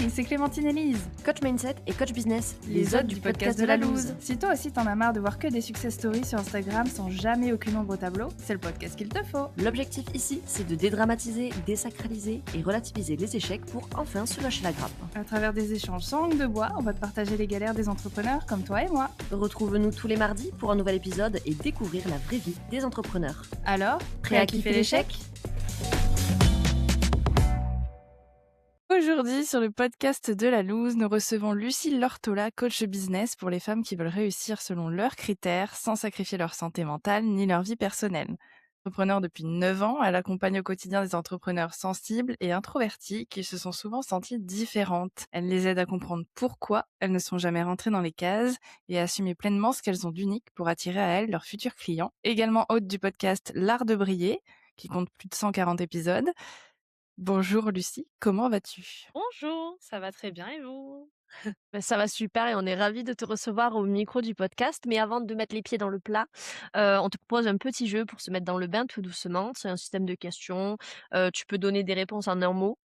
Salut, c'est Clémentine et Lise, coach mindset et coach business, les hôtes du podcast de la loose. Si toi aussi t'en as marre de voir que des success stories sur Instagram sans jamais aucune ombre au tableau, c'est le podcast qu'il te faut. L'objectif ici, c'est de dédramatiser, désacraliser et relativiser les échecs pour enfin se lâcher la grappe. À travers des échanges sans langue de bois, on va te partager les galères des entrepreneurs comme toi et moi. Retrouve-nous tous les mardis pour un nouvel épisode et découvrir la vraie vie des entrepreneurs. Alors, prêt à kiffer l'échec ? Aujourd'hui, sur le podcast de la loose, nous recevons Lucille Lortola, coach business pour les femmes qui veulent réussir selon leurs critères, sans sacrifier leur santé mentale ni leur vie personnelle. Entrepreneur depuis 9 ans, elle accompagne au quotidien des entrepreneurs sensibles et introvertis qui se sont souvent senties différentes. Elle les aide à comprendre pourquoi elles ne sont jamais rentrées dans les cases et à assumer pleinement ce qu'elles ont d'unique pour attirer à elles leurs futurs clients. Également hôte du podcast L'Art de Briller, qui compte plus de 140 épisodes. Bonjour Lucie, comment vas-tu ? Bonjour, ça va très bien et vous ? Ça va super et on est ravis de te recevoir au micro du podcast. Mais avant de mettre les pieds dans le plat, on te propose un petit jeu pour se mettre dans le bain tout doucement. C'est un système de questions. Tu peux donner des réponses en un mot,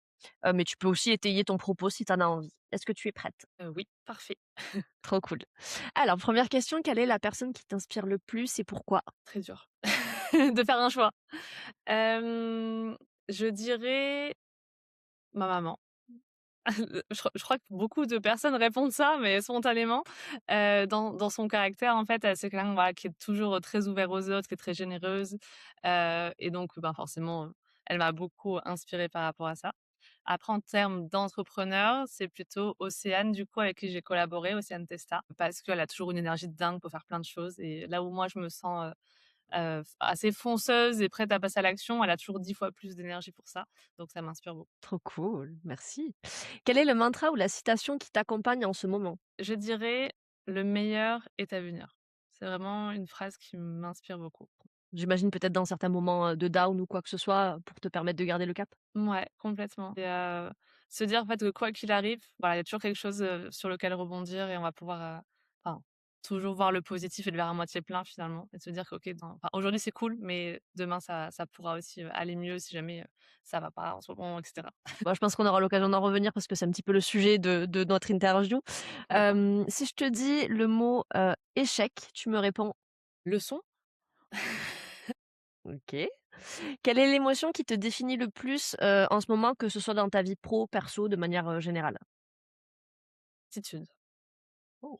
mais tu peux aussi étayer ton propos si tu en as envie. Est-ce que tu es prête ? Oui, parfait. Trop cool. Alors, première question, quelle est la personne qui t'inspire le plus et pourquoi ? Très dur de faire un choix. Je dirais ma maman. Je crois que beaucoup de personnes répondent ça, mais spontanément. Dans son caractère, en fait, c'est quelqu'un voilà, qui est toujours très ouvert aux autres, qui est très généreuse. Et donc, forcément, elle m'a beaucoup inspirée par rapport à ça. Après, en termes d'entrepreneur, c'est plutôt Océane, du coup, avec qui j'ai collaboré, Océane Testa, parce qu'elle a toujours une énergie de dingue pour faire plein de choses. Et là où moi, je me sens assez fonceuse et prête à passer à l'action, elle a toujours 10 fois plus d'énergie pour ça. Donc, ça m'inspire beaucoup. Trop cool, merci. Quel est le mantra ou la citation qui t'accompagne en ce moment ? Je dirais: «Le meilleur est à venir». C'est vraiment une phrase qui m'inspire beaucoup. J'imagine peut-être dans certains moments de down ou quoi que ce soit pour te permettre de garder le cap ? Ouais, complètement et se dire en fait que quoi qu'il arrive, voilà, il y a toujours quelque chose, sur lequel rebondir et on va pouvoir, enfin, toujours voir le positif et le verre à moitié plein finalement et se dire que OK, aujourd'hui c'est cool, mais demain ça pourra aussi, aller mieux si jamais, ça va pas en ce moment et cetera. Bon, je pense qu'on aura l'occasion d'en revenir parce que c'est un petit peu le sujet de notre interview. D'accord. Si je te dis le mot, échec, tu me réponds? Leçon? OK. Quelle est l'émotion qui te définit le plus, en ce moment, que ce soit dans ta vie pro, perso, de manière, générale? Attitude. Oh,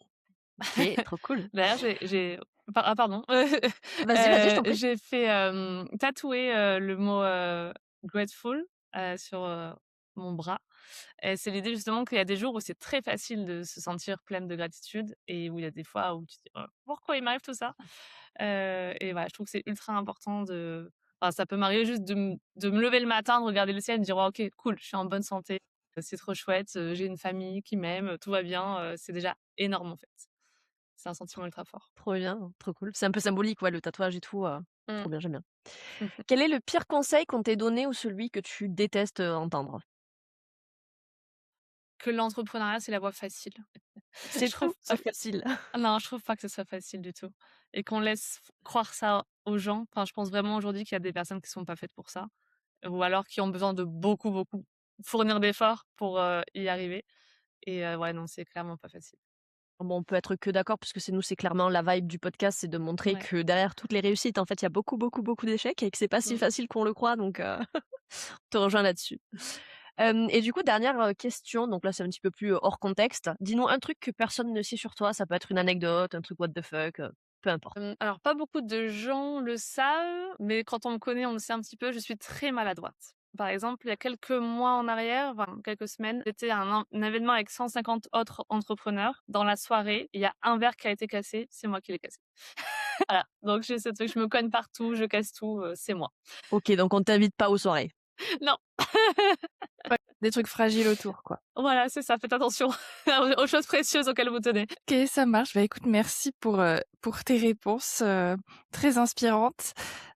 OK, trop cool. D'ailleurs, pardon. Vas-y, je t'en prie. J'ai fait, tatouer, le mot, grateful, sur, mon bras et c'est l'idée justement qu'il y a des jours où c'est très facile de se sentir pleine de gratitude et où il y a des fois où tu te dis: Pourquoi il m'arrive tout ça?» Et voilà, je trouve que c'est ultra important ça peut m'arriver juste de me lever le matin, de regarder le ciel et de dire: «Ouais, OK, cool, je suis en bonne santé, c'est trop chouette, j'ai une famille qui m'aime, tout va bien», c'est déjà énorme en fait. C'est un sentiment ultra fort. Trop bien, trop cool. C'est un peu symbolique, ouais, le tatouage et tout, Mmh. trop bien, j'aime bien. Quel est le pire conseil qu'on t'ait donné ou celui que tu détestes, entendre? Que l'entrepreneuriat, c'est la voie facile. C'est Je tout, trouve c'est facile. non, je trouve pas que ce soit facile du tout et qu'on laisse croire ça aux gens. Enfin, je pense vraiment aujourd'hui qu'il y a des personnes qui sont pas faites pour ça ou alors qui ont besoin de beaucoup, beaucoup fournir d'efforts pour, y arriver et ouais, non, c'est clairement pas facile. Bon, on peut être que d'accord puisque c'est clairement la vibe du podcast, c'est de montrer Ouais. que derrière toutes les réussites, en fait, il y a beaucoup, beaucoup, beaucoup d'échecs et que c'est pas si Mmh. facile qu'on le croit donc on te rejoins là-dessus. Et du coup, dernière, question, donc là, c'est un petit peu plus, hors contexte. Dis-nous un truc que personne ne sait sur toi, ça peut être une anecdote, un truc what the fuck, peu importe. Alors pas beaucoup de gens le savent, mais quand on me connaît, on le sait un petit peu, je suis très maladroite. Par exemple, il y a quelques mois en arrière, quelques semaines, j'étais à un événement avec 150 autres entrepreneurs. Dans la soirée, il y a un verre qui a été cassé, c'est moi qui l'ai cassé. Voilà, donc j'ai ce truc, je me cogne partout, je casse tout, c'est moi. OK, donc on t'invite pas aux soirées. Non, Ouais, des trucs fragiles autour, quoi. voilà, c'est ça, faites attention aux choses précieuses auxquelles vous tenez. OK, ça marche. Bah, écoute, merci pour tes réponses, très inspirantes.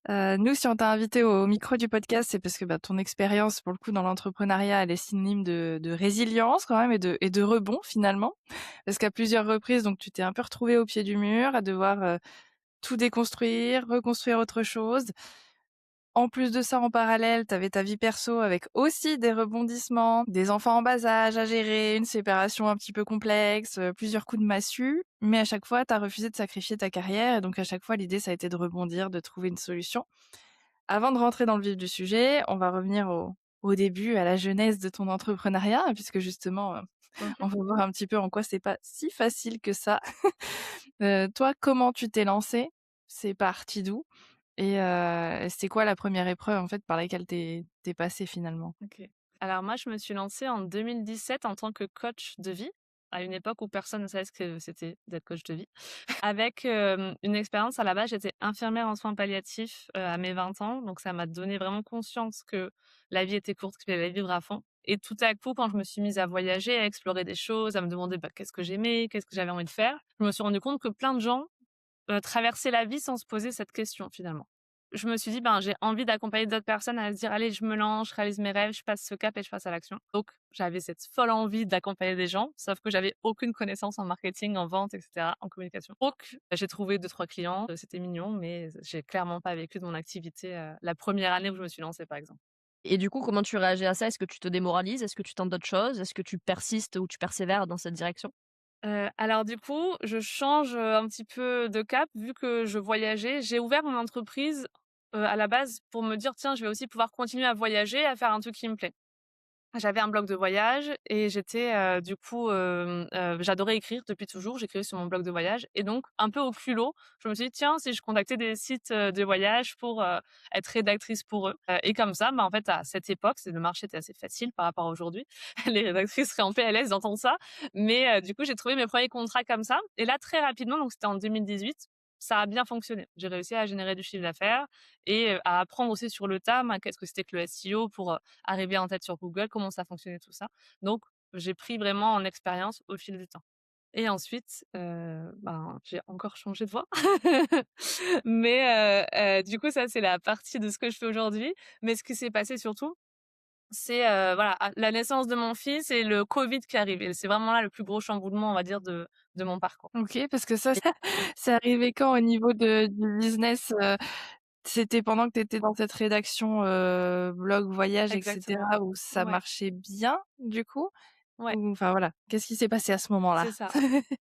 Nous, si on t'a invité au micro du podcast, c'est parce que, ton expérience, pour le coup, dans l'entrepreneuriat, elle est synonyme de résilience quand même et de rebond, finalement. Parce qu'à plusieurs reprises, donc tu t'es un peu retrouvée au pied du mur à devoir, tout déconstruire, reconstruire autre chose. en plus de ça, en parallèle, tu avais ta vie perso avec aussi des rebondissements, des enfants en bas âge à gérer, une séparation un petit peu complexe, plusieurs coups de massue. Mais à chaque fois, tu as refusé de sacrifier ta carrière et donc à chaque fois, l'idée, ça a été de rebondir, de trouver une solution. Avant de rentrer dans le vif du sujet, on va revenir au début, à la genèse de ton entrepreneuriat, puisque justement, OK. on va voir un petit peu en quoi c'est pas si facile que ça. Toi, comment tu t'es lancé? C'est parti d'où? Et c'est quoi la première épreuve, en fait, par laquelle tu es passée finalement? OK. Alors moi, je me suis lancée en 2017 en tant que coach de vie, à une époque où personne ne savait ce que c'était d'être coach de vie. Avec, une expérience à la base, j'étais infirmière en soins palliatifs, à mes 20 ans, donc ça m'a donné vraiment conscience que la vie était courte, qu'il fallait la vivre à fond et tout à coup, quand je me suis mise à voyager, à explorer des choses, à me demander, bah, qu'est-ce que j'aimais, qu'est-ce que j'avais envie de faire, je me suis rendu compte que plein de gens, traversaient la vie sans se poser cette question finalement. Je me suis dit: «Ben, j'ai envie d'accompagner d'autres personnes à se dire: "Allez, je me lance, je réalise mes rêves, je passe ce cap et je passe à l'action"». Donc j'avais cette folle envie d'accompagner des gens, sauf que j'avais aucune connaissance en marketing, en vente et cetera, en communication. Donc j'ai trouvé 2-3 clients, c'était mignon, mais j'ai clairement pas vécu de mon activité, la première année où je me suis lancée, par exemple. Et du coup, comment tu réagis à ça? Est-ce que tu te démoralises? Est-ce que tu tentes d'autres choses? Est-ce que tu persistes ou tu persévères dans cette direction? Alors du coup, je change, un petit peu de cap vu que je voyageais. J'ai ouvert mon entreprise, à la base pour me dire: «Tiens, je vais aussi pouvoir continuer à voyager, à faire un truc qui me plaît». J'avais un blog de voyage et j'étais, du coup, j'adorais écrire depuis toujours. J'écrivais sur mon blog de voyage et donc un peu au culot, je me suis dit: «Tiens, si je contactais des sites, de voyage pour, être rédactrice pour eux?» Et comme ça, bah, en fait, à cette époque, c'est le marché était assez facile par rapport à aujourd'hui. Les rédactrices seraient en PLS d'entendre ça, mais du coup, j'ai trouvé mes premiers contrats comme ça et là, très rapidement, donc c'était en 2018, ça a bien fonctionné. J'ai réussi à générer du chiffre d'affaires et à apprendre aussi sur le tas, ben, qu'est-ce que c'était que le SEO pour, arriver en tête sur Google, comment ça fonctionnait tout ça. Donc j'ai pris vraiment en expérience au fil du temps et ensuite, ben, j'ai encore changé de voie. Mais du coup, ça, c'est la partie de ce que je fais aujourd'hui. Mais ce qui s'est passé surtout, c'est, voilà, la naissance de mon fils et le covid qui arrive et c'est vraiment là le plus gros chamboulement, on va dire, de mon parcours. OK, parce que ça, c'est arrivé quand au niveau du business? C'était pendant que tu étais dans cette rédaction, blog voyage et Exactement. cetera où ça Ouais, marchait bien, du coup? ouais, Ou enfin voilà, qu'est-ce qui s'est passé à ce moment-là? c'est ça.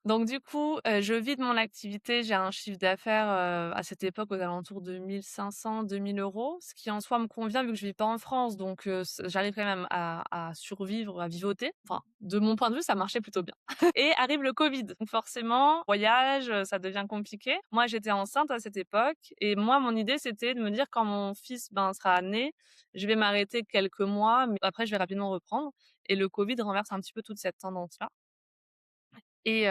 Donc du coup, je vis de mon activité. J'ai un chiffre d'affaires, à cette époque aux alentours de 1 500-2 000 €, ce qui en soi me convient vu que je vis pas en France donc j'arrive quand même à survivre, à vivoter. Enfin, de mon point de vue, ça marchait plutôt bien et arrive le covid. Donc forcément, voyage, ça devient compliqué. Moi, j'étais enceinte à cette époque et moi, mon idée, c'était de me dire: «Quand mon fils, ben, sera né, je vais m'arrêter quelques mois, mais après je vais rapidement reprendre» et le covid renverse un petit peu toute cette tendance-là. Et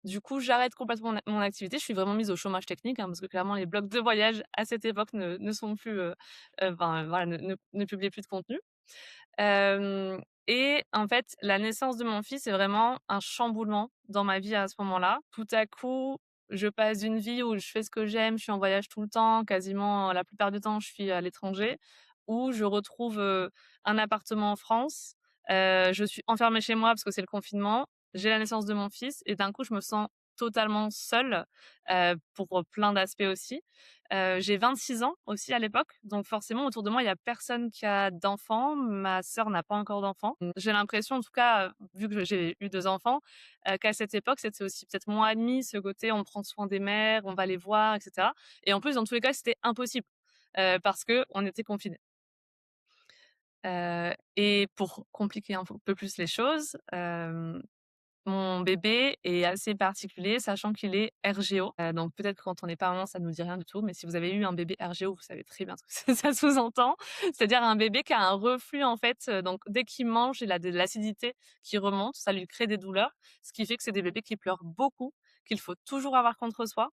du coup, j'arrête complètement mon activité. Je suis vraiment mise au chômage technique, hein, parce que clairement les blogs de voyage à cette époque ne sont plus, enfin voilà, ne publient plus de contenu. Hem et en fait, la naissance de mon fils est vraiment un chamboulement dans ma vie à ce moment-là. Tout à coup, je passe d'une vie où je fais ce que j'aime, je suis en voyage tout le temps, quasiment la plupart du temps, je suis à l'étranger, où je retrouve, un appartement en France. Je suis enfermée chez moi parce que c'est le confinement. J'ai la naissance de mon fils et d'un coup, je me sens totalement seule, pour plein d'aspects aussi. J'ai 26 ans aussi à l'époque, donc forcément autour de moi, il y a personne qui a d'enfants. Ma sœur n'a pas encore d'enfants. J'ai l'impression en tout cas, vu que j'ai eu 2 enfants, qu'à cette époque, c'était aussi peut-être moins admis ce côté on prend soin des mères, on va les voir et cetera et en plus, dans tous les cas, c'était impossible, parce qu'on était confinés. Et pour compliquer un peu plus les choses, mon bébé est assez particulier, sachant qu'il est RGO. Donc peut-être quand on n'est pas maman, ça nous dit rien du tout, mais si vous avez eu un bébé RGO, vous savez très bien ce que ça sous-entend. C'est-à-dire un bébé qui a un reflux en fait, donc dès qu'il mange, il a de l'acidité qui remonte, ça lui crée des douleurs, ce qui fait que c'est des bébés qui pleurent beaucoup, qu'il faut toujours avoir contre soi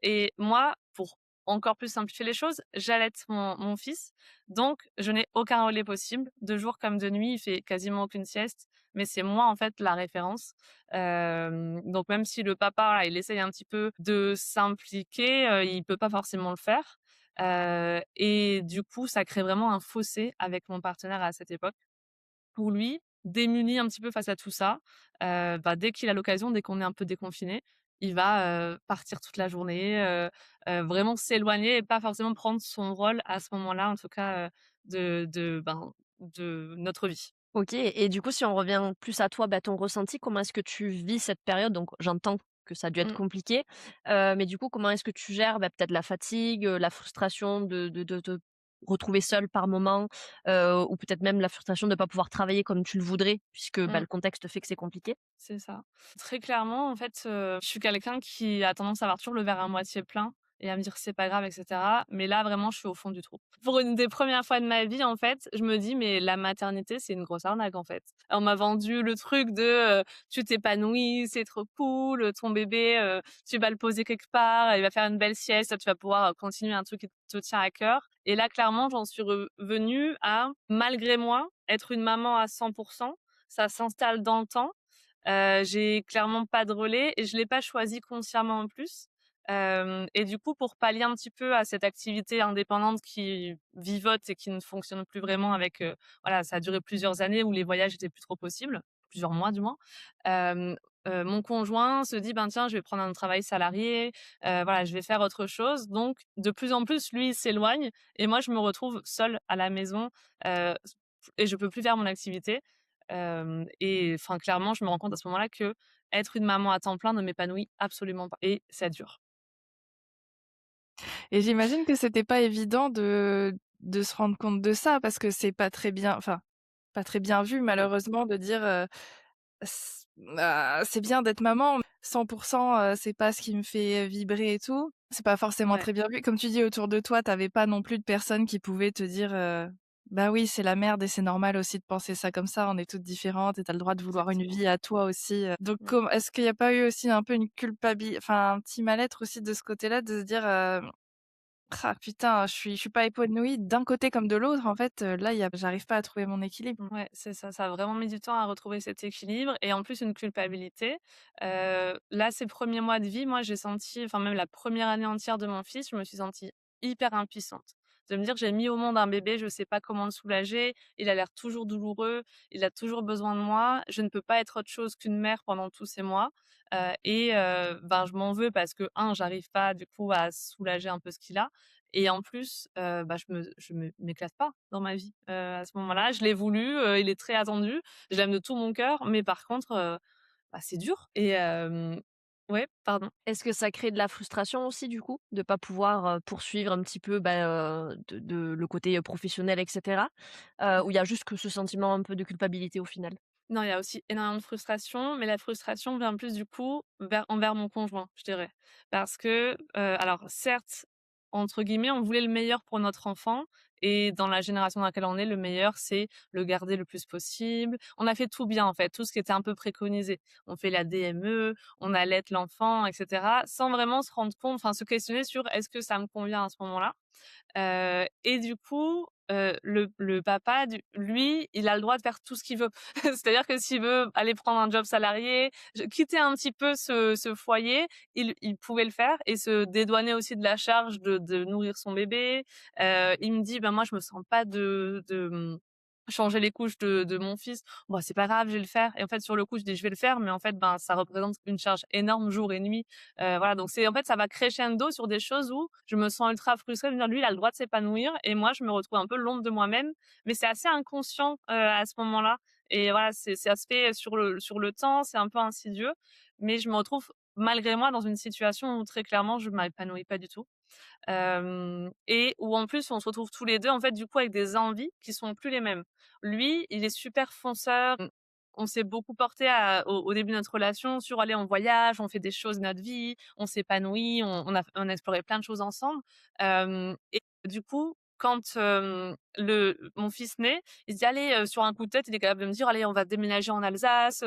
et moi, pour encore plus simplifier les choses, j'allaite mon fils, donc je n'ai aucun relais possible. De jour comme de nuit, il fait quasiment aucune sieste, mais c'est moi en fait la référence. Donc même si le papa, voilà, il essaye un petit peu de s'impliquer, il peut pas forcément le faire. Et du coup, ça crée vraiment un fossé avec mon partenaire à cette époque, où lui, démuni un petit peu face à tout ça, bah, dès qu'il a l'occasion, dès qu'on est un peu déconfinés, il va, partir toute la journée, vraiment s'éloigner et pas forcément prendre son rôle à ce moment-là, en tout cas, de notre vie. OK et du coup, si on revient plus à toi, bah, ton ressenti, comment est-ce que tu vis cette période? Donc j'entends que ça a dû être Mmh. compliqué, mais du coup, comment est-ce que tu gères, bah, peut-être la fatigue, la frustration de te retrouver seule par moment, ou peut-être même la frustration de ne pas pouvoir travailler comme tu le voudrais puisque, bah, Mmh. le contexte fait que c'est compliqué? C'est ça. Très clairement, en fait, je suis quelqu'un qui a tendance à voir toujours le verre à moitié plein et à me dire: «C'est pas grave» et cetera. Mais là, vraiment, je suis au fond du trou. Pour une des premières fois de ma vie, en fait, je me dis: «Mais la maternité, c'est une grosse arnaque, en fait». On m'a vendu le truc de, «Tu t'épanouis, c'est trop cool, ton bébé, tu vas le poser quelque part, il va faire une belle sieste, tu vas pouvoir, continuer un truc qui te tient à cœur». Et là, clairement, j'en suis revenue à, malgré moi, être une maman à 100. Ça s'installe dans le temps. J'ai clairement pas de relais et je l'ai pas choisi consciemment en plus. Et du coup, pour pallier un petit peu à cette activité indépendante qui vivote et qui ne fonctionne plus vraiment avec, voilà, ça a duré plusieurs années où les voyages étaient plus trop possibles, plusieurs mois du moins. Hem, mon conjoint se dit: «Ben, tiens, je vais prendre un travail salarié, voilà, je vais faire autre chose». Donc de plus en plus, lui, il s'éloigne et moi, je me retrouve seule à la maison, heu, et je peux plus faire mon activité. Et enfin, clairement, je me rends compte à ce moment-là que être une maman à temps plein ne m'épanouit absolument pas et c'est dur. Et j'imagine que c'était pas évident de se rendre compte de ça parce que c'est pas très bien enfin, pas très bien vu malheureusement de dire, c'est bien d'être maman, 100 c'est pas ce qui me fait vibrer et tout. C'est pas forcément Ouais, très bien vu. Comme tu dis autour de toi, tu avais pas non plus de personnes qui pouvaient te dire, «Bah oui, c'est la merde et c'est normal aussi de penser ça comme ça, on est toutes différentes et tu as le droit de vouloir une exactement. vie à toi aussi», Donc Mmh. com est-ce qu'il y a pas eu aussi un peu une enfin un petit mal-être aussi de ce côté-là de se dire, «Ah putain, je suis pas épanouie d'un côté comme de l'autre en fait, là il y a j'arrive pas à trouver mon équilibre». Ouais, c'est ça, ça a vraiment mis du temps à retrouver cet équilibre et en plus une culpabilité. Là, ces premiers mois de vie, moi, j'ai senti enfin même la première année entière de mon fils, je me suis sentie hyper impuissante. De me dire: «J'ai mis au monde un bébé, je sais pas comment le soulager, il a l'air toujours douloureux, il a toujours besoin de moi, je ne peux pas être autre chose qu'une mère pendant tous ces mois». Ben, je m'en veux parce que j'arrive pas du coup à soulager un peu ce qu'il a et en plus, bah, je me m'éclate pas dans ma vie, à ce moment-là. Je l'ai voulu, il est très attendu, je l'aime de tout mon cœur, mais par contre, bah, c'est dur et ouais, pardon? Est-ce que ça crée de la frustration aussi du coup, de pas pouvoir, poursuivre un petit peu, bah, de le côté, professionnel et cetera? Ou il y a juste que ce sentiment un peu de culpabilité au final? Non, il y a aussi énormément de frustration, mais la frustration vient plus du coup envers mon conjoint, je dirais. Parce que, alors certes, entre guillemets, «on voulait le meilleur pour notre enfant» et dans la génération dans laquelle on est, le meilleur, c'est le garder le plus possible. On a fait tout bien en fait, tout ce qui était un peu préconisé. On fait la DME, on allait l'enfant et cetera, sans vraiment se rendre compte, enfin se questionner sur: «Est-ce que ça me convient à ce moment-là?» Et du coup, le papa du lui, il a le droit de faire tout ce qu'il veut. C'est-à-dire que s'il veut aller prendre un job salarié, quitter un petit peu ce foyer, il pouvait le faire et se dédouaner aussi de la charge de nourrir son bébé. Il me dit: «Ben, moi, je me sens pas de changer les couches de mon fils. Bon, c'est pas grave, je vais le faire» et en fait, sur le coup, je dis: «Je vais le faire», mais en fait, ben, ça représente une charge énorme jour et nuit. Voilà, donc c'est en fait, ça va crescendo sur des choses où je me sens ultra frustrée de me dire: «Lui, il a le droit de s'épanouir» et moi, je me retrouve un peu l'ombre de moi-même. Mais c'est assez inconscient, à ce moment-là et voilà, ça se fait sur le temps, c'est un peu insidieux, mais je me retrouve malgré moi dans une situation où très clairement, je m'épanouis pas du tout. Et où en plus on se retrouve tous les 2 en fait du coup avec des envies qui sont plus les mêmes. Lui, il est super fonceur, on s'est beaucoup porté au début de notre relation sur: «Allez, on voyage, on fait des choses de notre vie, on s'épanouit, on a exploré plein de choses ensemble». Et du coup, quand, le mon fils naît, il se dit: «Allez», sur un coup de tête, il est capable de me dire: «Allez, on va déménager en Alsace»,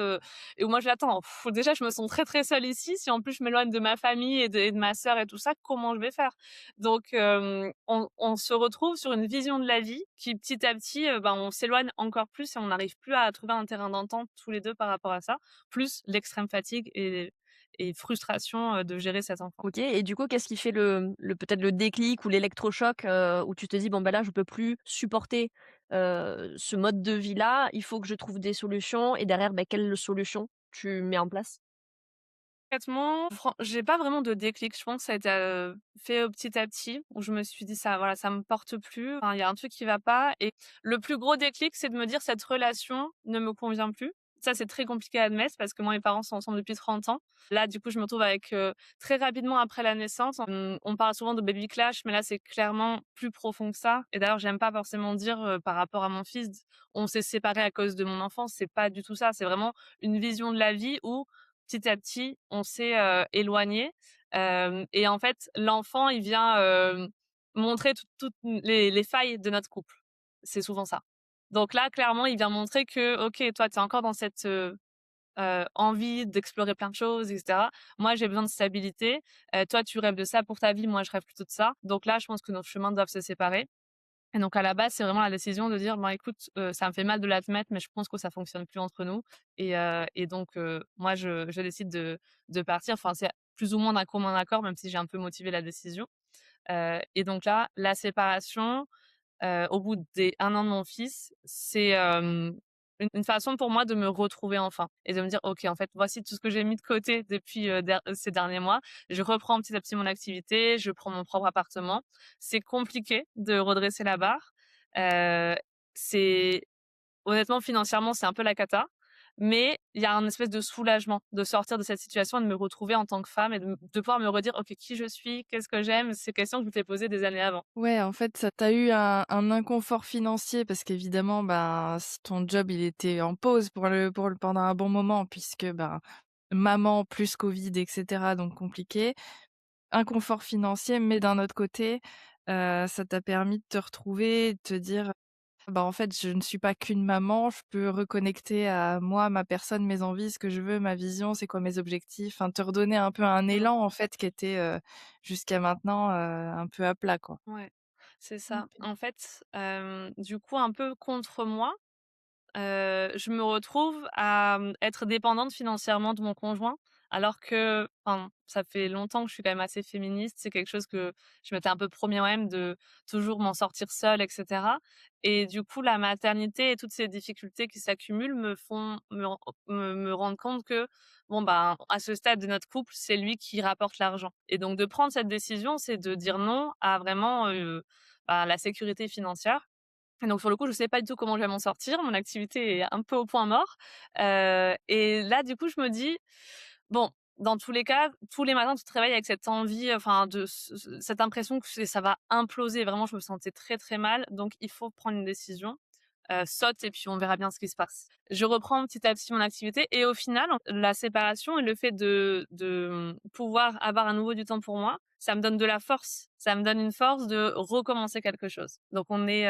et où moi je l'attends. Déjà je me sens très, très seule ici, si en plus je m'éloigne de ma famille et de ma sœur et tout ça, comment je vais faire? Donc on se retrouve sur une vision de la vie qui petit à petit, ben, on s'éloigne encore plus et on n'arrive plus à trouver un terrain d'entente tous les 2 par rapport à ça, plus l'extrême fatigue et frustration, de gérer cet enfant. OK et du coup, qu'est-ce qui fait le peut-être le déclic ou l'électrochoc, où tu te dis: «Bon, bah, là, je peux plus supporter, ce mode de vie-là, il faut que je trouve des solutions» et derrière, bah, quelles solutions tu mets en place? Concrètement, j'ai pas vraiment de déclic. Je pense que ça a été, fait, petit à petit, où je me suis dit: «Ça, voilà, ça me porte plus, enfin, il y a un truc qui va pas» et le plus gros déclic, c'est de me dire: «Cette relation ne me convient plus». Ça, c'est très compliqué à admettre parce que moi et mes parents sont ensemble depuis 30 ans. Là, du coup, je me retrouve avec, très rapidement après la naissance, on parle souvent de baby clash, mais là, c'est clairement plus profond que ça et d'ailleurs, j'aime pas forcément dire, par rapport à mon fils: «On s'est séparés à cause de mon enfance», c'est pas du tout ça. C'est vraiment une vision de la vie où petit à petit, on s'est, éloignés, et en fait, l'enfant, il vient, montrer toutes les failles de notre couple. C'est souvent ça. Donc là, clairement, il vient montrer que: «OK, toi, tu es encore dans cette, envie d'explorer plein de choses et cetera. Moi, j'ai besoin de stabilité. Toi, tu rêves de ça pour ta vie, moi, je rêve plutôt de ça. Donc là, je pense que nos chemins doivent se séparer». Et donc à la base, c'est vraiment la décision de dire: «Bon écoute, ça me fait mal de l'admettre, mais je pense que ça fonctionne plus entre nous et donc moi je décide de partir». Enfin, c'est plus ou moins d'un commun accord, même si j'ai un peu motivé la décision, et donc là, la séparation, au bout des 1 an de mon fils, c'est, une façon pour moi de me retrouver enfin et de me dire: «OK, en fait, voici tout ce que j'ai mis de côté depuis, ces derniers mois. Je reprends petit à petit mon activité, je prends mon propre appartement». C'est compliqué de redresser la barre, heu, c'est honnêtement, financièrement, c'est un peu la cata, mais il y a un espèce de soulagement de sortir de cette situation et de me retrouver en tant que femme et de pouvoir me redire: «OK, qui je suis? Qu'est-ce que j'aime?» Ces questions que je m'étais posées des années avant. Ouais, en fait, ça t'a eu un inconfort financier parce qu'évidemment, ben, ton job, il était en pause pendant un bon moment puisque, ben, maman plus covid et cetera, donc compliqué. Inconfort financier, mais d'un autre côté, ça t'a permis de te retrouver et de te dire: «Bah, en fait, je ne suis pas qu'une maman, je peux reconnecter à moi, ma personne, mes envies, ce que je veux, ma vision, c'est quoi mes objectifs». Enfin, te redonner un peu un Mmh. élan, en fait, qui était, jusqu'à maintenant, un peu à plat, quoi. Ouais, c'est ça. OK. En fait, du coup, un peu contre moi, je me retrouve à, être dépendante financièrement de mon conjoint, alors que enfin, ça fait longtemps que je suis quand même assez féministe. C'est quelque chose que je m'étais un peu promis moi-même de toujours m'en sortir seule et cetera et du coup, la maternité et toutes ces difficultés qui s'accumulent me font me rendre compte que, bon, ben, à ce stade de notre couple, c'est lui qui rapporte l'argent et donc de prendre cette décision, c'est de dire non à vraiment, bah, la sécurité financière et donc sur le coup, je sais pas du tout comment je vais m'en sortir. Mon activité est un peu au point mort, et là, du coup, je me dis: «Bon, dans tous les cas, tous les matins, tu te réveilles avec cette envie, enfin de cette impression que ça va imploser». Vraiment, je me sentais très, très mal, donc il faut prendre une décision. Saute et puis on verra bien ce qui se passe. Je reprends petit à petit mon activité et au final, la séparation et le fait de pouvoir avoir à nouveau du temps pour moi, ça me donne de la force. Ça me donne une force de recommencer quelque chose. Donc on est,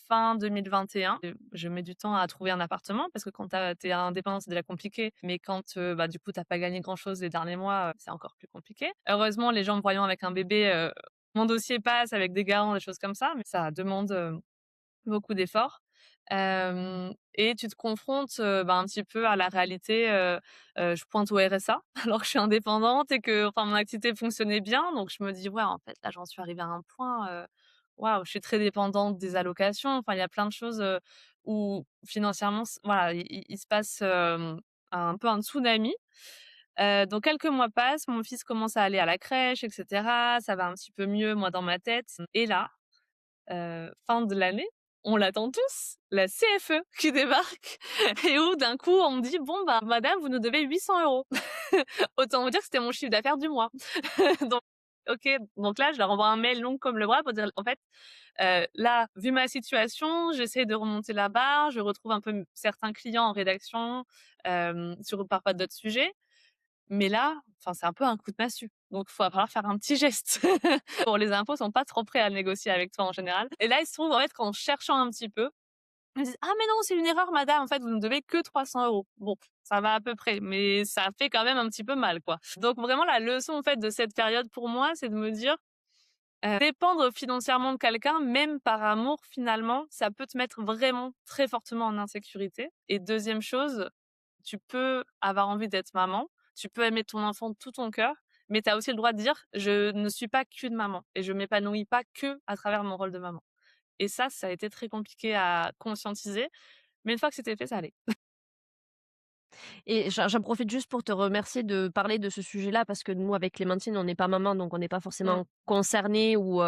fin 2021. Je mets du temps à trouver un appartement parce que quand tu es indépendante, c'est déjà compliqué, mais quand, bah, du coup, tu as pas gagné grand chose les derniers mois, c'est encore plus compliqué. Heureusement, les gens me voyant avec un bébé, mon dossier passe avec des garants, des choses comme ça, mais ça demande, beaucoup d'efforts. Hem et tu te confrontes, bah, un petit peu à la réalité, je pointe au RSA alors que je suis indépendante et que enfin mon activité fonctionnait bien donc je me dis: «Ouais, en fait, là, j'en suis arrivée à un point, waouh, je suis très dépendante des allocations». Enfin, il y a plein de choses, où financièrement voilà, il se passe, un peu un tsunami. Donc quelques mois passent, mon fils commence à aller à la crèche et cetera, ça va un petit peu mieux, moi, dans ma tête et là, fin de l'année, on l'attend tous, la CFE qui débarque et où d'un coup on me dit: «Bon, bah, madame, vous nous devez 800 €». Autant vous dire que c'était mon chiffre d'affaires du mois. Donc OK, donc là, je leur envoie un mail long comme le bras pour dire: «En fait, là, vu ma situation, j'essaie de remonter la barre, je retrouve un peu certains clients en rédaction, sur parfois d'autres sujets, mais là, enfin, c'est un peu un coup de massue. Donc, il va falloir faire un petit geste. Bon, les impôts sont pas trop prêts à négocier avec toi en général. Et là, il se trouve, en fait, qu'en cherchant un petit peu, ils me disent: «Ah mais non, c'est une erreur madame, en fait, vous ne devez que 300 €». Bon, ça va à peu près, mais ça fait quand même un petit peu mal, quoi. Donc vraiment, la leçon, en fait, de cette période pour moi, c'est de me dire, dépendre financièrement de quelqu'un, même par amour, finalement, ça peut te mettre vraiment très fortement en insécurité. Et deuxième chose, tu peux avoir envie d'être maman, tu peux aimer ton enfant de tout ton cœur, mais tu as aussi le droit de dire: «Je ne suis pas qu'une maman et je m'épanouis pas que à travers mon rôle de maman». Et ça a été très compliqué à conscientiser, mais une fois que c'était fait, ça allait. Et j'en profite juste pour te remercier de parler de ce sujet-là parce que nous, avec Clémentine, on n'est pas maman, donc on n'est pas Mmh. forcément concernés ou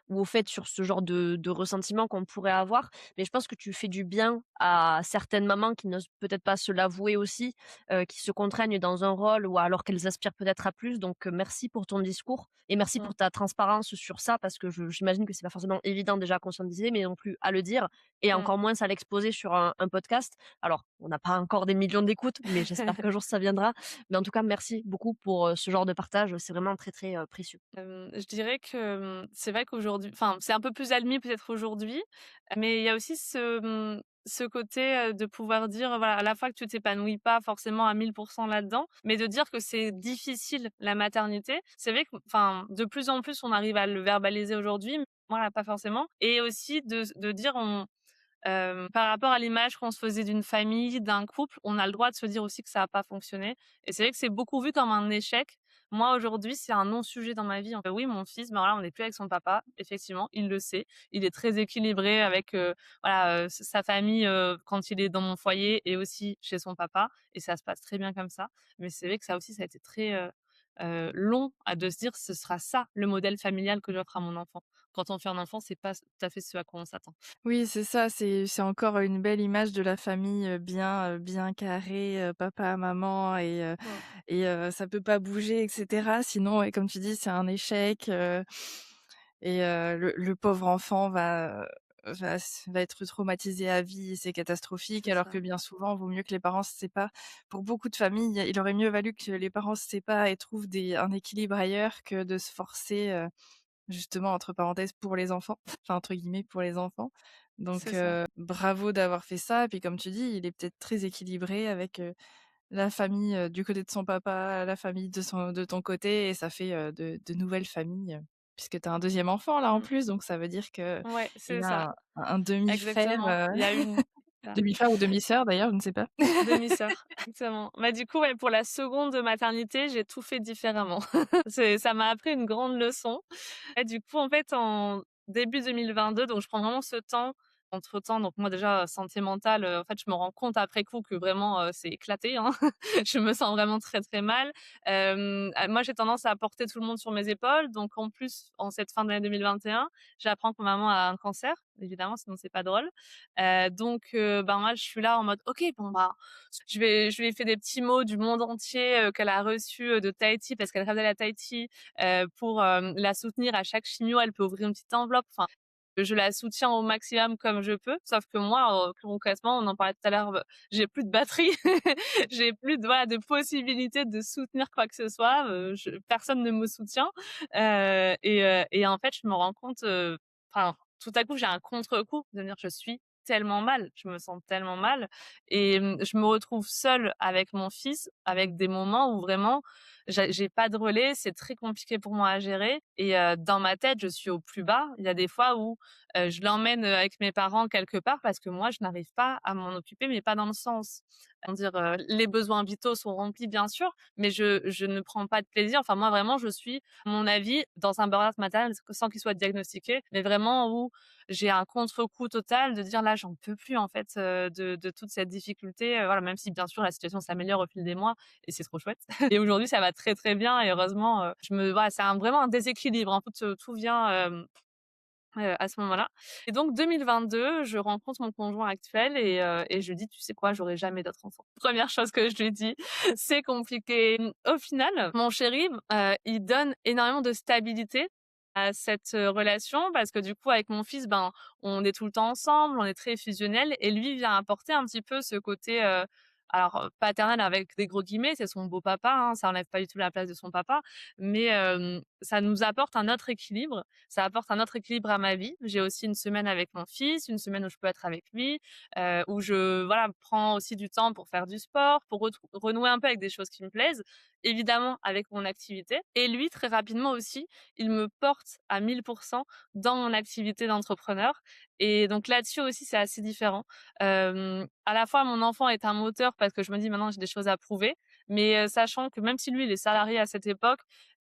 au fait sur ce genre de ressentiment qu'on pourrait avoir. Mais je pense que tu fais du bien à certaines mamans qui n'osent peut-être pas se l'avouer aussi, qui se contraignent dans un rôle ou alors qu'elles aspirent peut-être à plus. Donc, merci pour ton discours et merci Mmh. pour ta transparence sur ça parce que j'imagine que c'est pas forcément évident déjà à conscientiser, mais non plus à le dire et Mmh. encore moins à l'exposer sur un podcast. Alors, on n'a pas encore des millions d'écoutes, mais j'espère qu'un jour ça viendra. Mais en tout cas, merci beaucoup pour, ce genre de partage, c'est vraiment très, très, précieux. Je dirais que, c'est vrai qu'aujourd'hui enfin, c'est un peu plus admis peut-être aujourd'hui, mais il y a aussi ce côté, de pouvoir dire, voilà, à la fois que tu t'épanouis pas forcément à 1000 là-dedans, mais de dire que c'est difficile la maternité. C'est vrai que enfin, de plus en plus on arrive à le verbaliser aujourd'hui, mais moi pas forcément et aussi de dire par rapport à l'image qu'on se faisait d'une famille, d'un couple, on a le droit de se dire aussi que ça a pas fonctionné et c'est vrai que c'est beaucoup vu comme un échec. Moi, aujourd'hui, c'est un non-sujet dans ma vie. En fait, oui, mon fils, ben, voilà, on n'est plus avec son papa, effectivement, il le sait. Il est très équilibré avec, voilà, sa famille, quand il est dans mon foyer et aussi chez son papa et ça se passe très bien comme ça. Mais c'est vrai que ça aussi, ça a été très, long à de se dire: «Ce sera ça, le modèle familial que j'offre à mon enfant». Quand on fait un enfant, c'est pas tout à fait ce à quoi on s'attend. Oui, c'est ça, c'est encore une belle image de la famille, bien carrée, papa, maman Mmh. ça peut pas bouger et cetera. Sinon, ouais, comme tu dis, c'est un échec, le pauvre enfant va être traumatisé à vie et c'est catastrophique. C'est Alors que ça. bien souvent, vaut mieux que les parents se séparent. Pour beaucoup de familles, il aurait mieux valu que les parents se séparent et trouvent un équilibre ailleurs que de se forcer, justement, entre parenthèses, «pour les enfants», enfin, entre guillemets, «pour les enfants». C'est Donc ça. bravo d'avoir fait ça et puis comme tu dis, il est peut-être très équilibré avec, la famille, du côté de son papa, la famille de ton côté et ça fait, de nouvelles familles, puisque tu as un deuxième enfant là, en Mmh. plus, donc ça veut dire qu'il Ouais, c'est ça, a un demi-frère, exactement. Il y a une ça, demi-frère ou demi-sœur d'ailleurs, je ne sais pas. demi-sœur, exactement. Bah, du coup, ouais, pour la seconde maternité, j'ai tout fait différemment. Ça m'a appris une grande leçon. Et du coup, en fait, en début 2022, donc je prends vraiment ce temps, entre-temps, donc moi déjà, santé mentale, en fait, je me rends compte après coup que vraiment, c'est éclaté, hein. Je me sens vraiment très, très mal. Moi, j'ai tendance à porter tout le monde sur mes épaules, donc en plus, en cette fin d'année 2021, j'apprends que ma maman a un cancer, évidemment, sinon c'est pas drôle. Ben, moi, je suis là en mode: «OK, bon, bah, je lui ai fait des petits mots du monde entier, qu'elle a reçus, de Tahiti parce qu'elle rêve d'aller à Tahiti pour, la soutenir à chaque chimio, elle peut ouvrir une petite enveloppe. Enfin, je la soutiens au maximum comme je peux. Sauf que moi, concrètement, on en parlait tout à l'heure, j'ai plus de batterie, j'ai plus de voilà, de possibilité de soutenir quoi que ce soit, personne ne me soutient, et en fait, je me rends compte, enfin, tout à coup, j'ai un contre-coup de me dire: «Je suis tellement mal, je me sens tellement mal» et je me retrouve seule avec mon fils, avec des moments où vraiment j'ai pas de relais, c'est très compliqué pour moi à gérer et dans ma tête, je suis au plus bas. Il y a des fois où, je l'emmène, avec mes parents quelque part parce que moi, je n'arrive pas à m'en occuper, mais pas dans le sens, dire, les besoins vitaux sont remplis bien sûr, mais je ne prends pas de plaisir. Enfin moi vraiment, je suis, à mon avis, dans un burn-out maternel sans qu'il soit diagnostiqué, mais vraiment où j'ai un contre-coup total de dire: «Là, j'en peux plus en fait, de toute cette difficulté», voilà, même si bien sûr la situation s'améliore au fil des mois et c'est trop chouette. Et aujourd'hui, ça va très, très bien et heureusement, voilà, c'est vraiment un déséquilibre, en fait, tout vient, à ce moment-là et donc 2022, je rencontre mon conjoint actuel et je lui dis: «Tu sais quoi? J'aurai jamais d'autres enfants». Première chose que je lui dis: «C'est compliqué». Au final, mon chéri, il donne énormément de stabilité à cette, relation parce que du coup, avec mon fils, ben, on est tout le temps ensemble, on est très fusionnels et lui vient apporter un petit peu ce côté, alors, paternel avec des gros guillemets, c'est son beau papa, hein, ça enlève pas du tout la place de son papa, mais ça nous apporte un autre équilibre, ça apporte un autre équilibre à ma vie. J'ai aussi une semaine avec mon fils, une semaine où je peux être avec lui, où je voilà, prends aussi du temps pour faire du sport, pour renouer un peu avec des choses qui me plaisent, évidemment avec mon activité et lui, très rapidement aussi, il me porte à 1000 dans mon activité d'entrepreneur et donc là-dessus aussi, c'est assez différent. À la fois, mon enfant est un moteur parce que je me dis: «Maintenant, j'ai des choses à prouver», mais sachant que même si lui, il est salarié à cette époque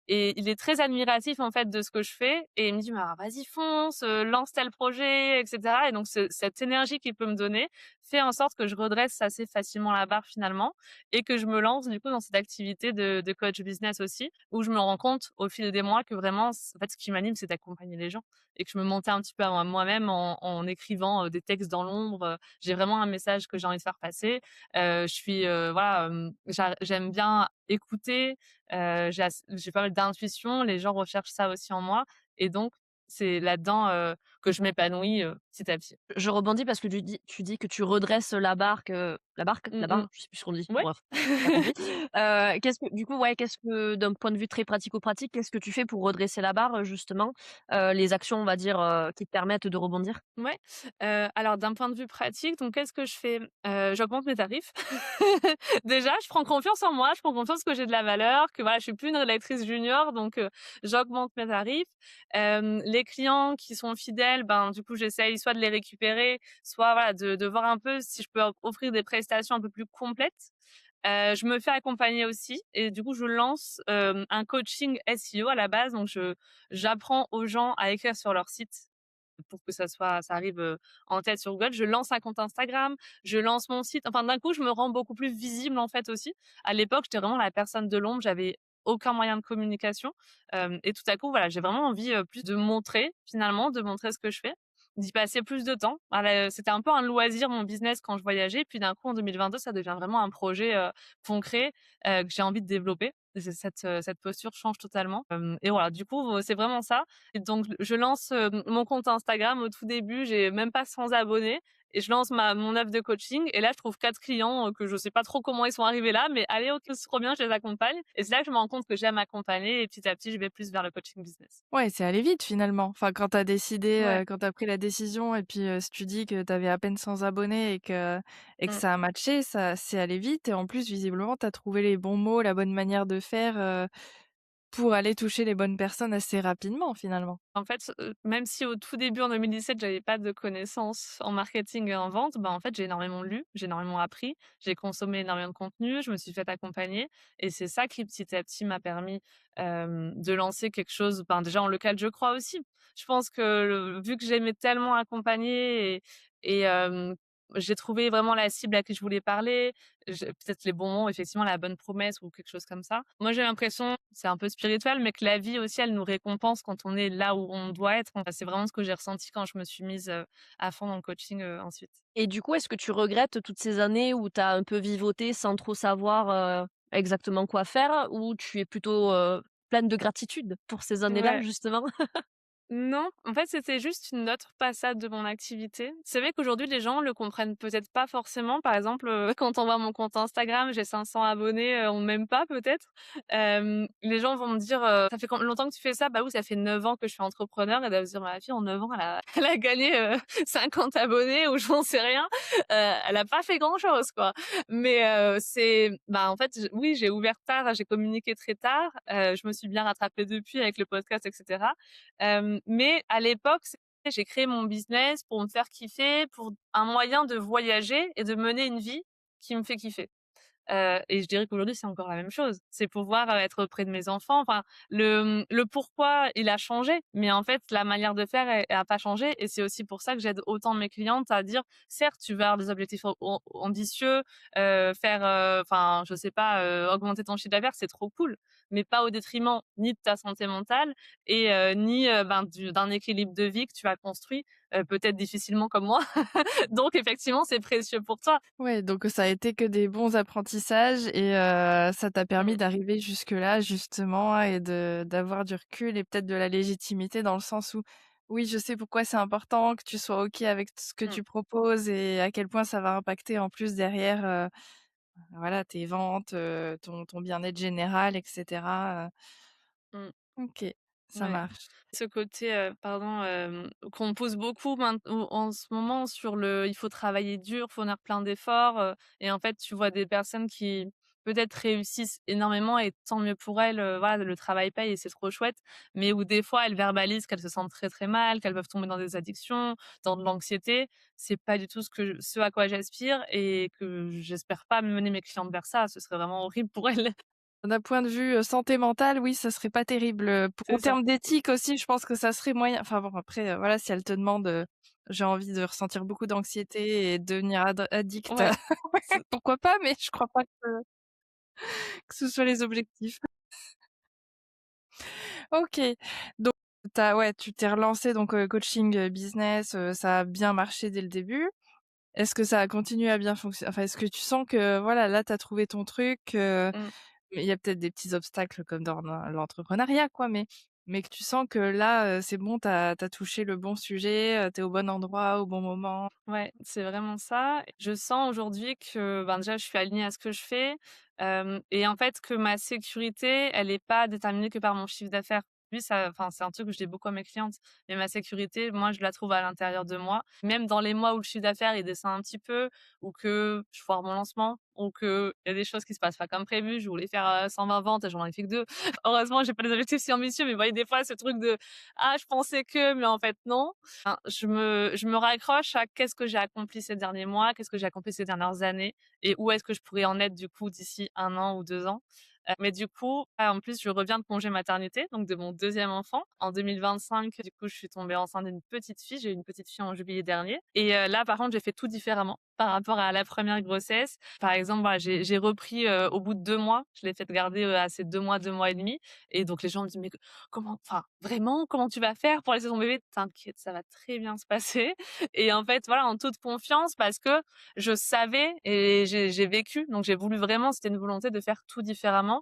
et il est très admiratif, en fait, de ce que je fais et il me dit: «Mais vas-y fonce, lance tel projet» et cetera et donc cette énergie qu'il peut me donner fait en sorte que je redresse assez facilement la barre finalement et que je me lance du coup dans cette activité de coach business aussi, où je me rends compte au fil des mois que vraiment en fait ce qui m'anime c'est d'accompagner les gens et que je me montais un petit peu à moi-même en écrivant, des textes dans l'ombre, j'ai vraiment un message que j'ai envie de faire passer. Je suis, voilà, j'aime bien écouter, j'ai pas mal d'intuition, les gens recherchent ça aussi en moi et donc c'est là-dedans, que je m'épanouis, petit à petit. Je rebondis parce que tu dis que tu redresses la barque, la barque? Mmh La mh. barre? Je sais plus ce qu'on dit, Ouais. bref, tu compris. Qu'est-ce que du coup, ouais, qu'est-ce que d'un point de vue très pratico-pratique, qu'est-ce que tu fais pour redresser la barre, justement? Les actions, on va dire, qui te permettent de rebondir? Ouais, alors d'un point de vue pratique, donc qu'est-ce que je fais? J'augmente mes tarifs. Déjà, je prends confiance en moi, je prends confiance que j'ai de la valeur, que voilà, je suis plus une rédactrice junior, donc j'augmente mes tarifs. Les clients qui sont fidèles, ben, du coup, j'essaye soit de les récupérer, soit voilà, de voir un peu si je peux offrir des prestations un peu plus complètes. Je me fais accompagner aussi et du coup, je lance, un coaching SEO à la base, donc j'apprends aux gens à écrire sur leur site pour que ça arrive, en tête sur Google. Je lance un compte Instagram, je lance mon site. Enfin, d'un coup, je me rends beaucoup plus visible, en fait, aussi. À l'époque, j'étais vraiment la personne de l'ombre, j'avais aucun moyen de communication, et tout à coup, voilà, j'ai vraiment envie, plus de montrer, finalement, de montrer ce que je fais, d'y passer plus de temps. Voilà, c'était un peu un loisir, mon business, quand je voyageais. Puis d'un coup, en 2022, ça devient vraiment un projet, concret, que j'ai envie de développer. Cette posture change totalement, et voilà, du coup, c'est vraiment ça. Et donc je lance, mon compte Instagram au tout début, j'ai même pas 100 abonnés et je lance mon offre de coaching et là je trouve 4 clients, que je sais pas trop comment ils sont arrivés là, mais allez OK, c'est trop bien, je les accompagne et c'est là que je me rends compte que j'aime accompagner et petit à petit je vais plus vers le coaching business. Ouais, c'est allé vite finalement. Enfin, quand tu as décidé, Ouais. quand tu as pris la décision et puis, si tu dis que tu avais à peine 100 abonnés et que Mmh. ça a matché, ça c'est allé vite et en plus visiblement tu as trouvé les bons mots, la bonne manière de faire, pour aller toucher les bonnes personnes assez rapidement finalement. En fait, même si au tout début en 2017, j'avais pas de connaissances en marketing et en vente, bah, en fait, j'ai énormément lu, j'ai énormément appris, j'ai consommé énormément de contenu, je me suis fait accompagner et c'est ça qui petit à petit m'a permis, de lancer quelque chose, ben, déjà en lequel je crois aussi. Je pense que vu que j'aimais tellement accompagner et j'ai trouvé vraiment la cible à qui je voulais parler, j'ai peut-être les bons mots, effectivement, la bonne promesse ou quelque chose comme ça. Moi, j'ai l'impression, c'est un peu spirituel, mais que la vie aussi, elle nous récompense quand on est là où on doit être. Enfin, c'est vraiment ce que j'ai ressenti quand je me suis mise, à fond dans le coaching, ensuite. Et du coup, est-ce que tu regrettes toutes ces années où tu as un peu vivoté sans trop savoir, exactement quoi faire? Ou tu es plutôt, pleine de gratitude pour ces années-là, Ouais. justement? Non, en fait, c'était juste une autre passade de mon activité. C'est vrai qu'aujourd'hui, les gens le comprennent peut-être pas forcément. Par exemple, quand on voit mon compte Instagram, j'ai 500 abonnés, on m'aime pas peut-être. Les gens vont me dire, «Ça fait longtemps que tu fais ça?» «Bah oui, ça fait 9 ans que je suis entrepreneur» et elles doivent se dire: «Mais la fille en 9 ans, elle a gagné, 50 abonnés ou j'en sais rien». Elle a pas fait grand-chose, quoi. Mais bah, en fait, oui, j'ai ouvert tard, j'ai communiqué très tard. Je me suis bien rattrapée depuis avec le podcast et cetera. Mais à l'époque, j'ai créé mon business pour me faire kiffer, pour un moyen de voyager et de mener une vie qui me fait kiffer. Et je dirais qu'aujourd'hui, c'est encore la même chose. C'est pouvoir, être près de mes enfants. Enfin, le pourquoi, il a changé, mais en fait, la manière de faire, elle a pas changé et c'est aussi pour ça que j'aide autant mes clientes à dire: «Certes, tu vas avoir des objectifs ambitieux, faire, enfin, je sais pas, augmenter ton chiffre d'affaires, c'est trop cool, mais pas au détriment ni de ta santé mentale et ni, ben, d'un équilibre de vie que tu as construit, peut-être difficilement comme moi. Donc effectivement, c'est précieux pour toi». Ouais, donc ça a été que des bons apprentissages et ça t'a permis Mmh. d'arriver jusque-là justement et de d'avoir du recul et peut-être de la légitimité dans le sens où, oui, je sais pourquoi c'est important que tu sois OK avec ce que Mmh. tu proposes et à quel point ça va impacter en plus derrière, voilà, tes ventes, ton bien-être général et cetera, Mmh. OK, ça Ouais. marche. Ce côté, pardon, qu'on pose beaucoup en ce moment sur le «il faut travailler dur, fournir plein d'efforts», et en fait, tu vois des personnes qui peut-être réussissent énormément et tant mieux pour elles, voilà, le travail paye et c'est trop chouette. Mais où des fois, elles verbalisent qu'elles se sentent très, très mal, qu'elles peuvent tomber dans des addictions, dans de l'anxiété. C'est pas du tout ce à quoi j'aspire et que j'espère pas mener mes clientes vers ça. Ce serait vraiment horrible pour elles. D'un point de vue, santé mentale, oui, ça serait pas terrible, en C'est ça. termes d'éthique aussi, je pense que ça serait moyen enfin bon après, voilà, si elle te demande, «J'ai envie de ressentir beaucoup d'anxiété et devenir addict», Ouais, ouais, pourquoi pas, mais je crois pas que ce soit les objectifs. OK, donc tu t'es relancé donc, coaching, business, ça a bien marché dès le début. Est-ce que ça a continué à bien fonctionner enfin, est-ce que tu sens que voilà, là, tu as trouvé ton truc, mmh. mais il y a peut-être des petits obstacles comme dans l'entrepreneuriat quoi, mais que tu sens que là, c'est bon, tu as touché le bon sujet, tu es au bon endroit, au bon moment? Ouais, c'est vraiment ça. Je sens aujourd'hui que, ben, déjà, je suis alignée à ce que je fais, et en fait, que ma sécurité, elle est pas déterminée que par mon chiffre d'affaires. Lui, ça enfin, c'est un truc que je dis beaucoup à mes clientes, mais ma sécurité, moi, je la trouve à l'intérieur de moi. Même dans les mois où le chiffre d'affaires, il descend un petit peu ou que je foire mon lancement ou qu'il y a des choses qui se passent pas comme prévu. Je voulais faire, 120 ventes et j'en ai fait que 2. Heureusement, j'ai pas des objectifs si ambitieux, mais vous voyez, des fois, ce truc de: «Ah, je pensais que», mais en fait, non. Enfin, je me raccroche à qu'est-ce que j'ai accompli ces derniers mois, qu'est-ce que j'ai accompli ces dernières années et où est-ce que je pourrais en être du coup d'ici 1 an ou 2 ans. Mais du coup, en plus, je reviens de congé maternité, donc de mon deuxième enfant. En 2025, du coup, je suis tombée enceinte d'une petite fille. J'ai eu une petite fille en juillet dernier et là, par contre, j'ai fait tout différemment par rapport à la première grossesse. Par exemple, voilà, j'ai repris, au bout de 2 mois. Je l'ai fait garder, à ses 2 mois et demi et donc les gens me disent: «Mais comment enfin, vraiment? Comment tu vas faire pour laisser ton bébé?» «T'inquiète, ça va très bien se passer» et en fait, voilà, en toute confiance parce que je savais et j'ai vécu, donc j'ai voulu vraiment c'était une volonté de faire tout différemment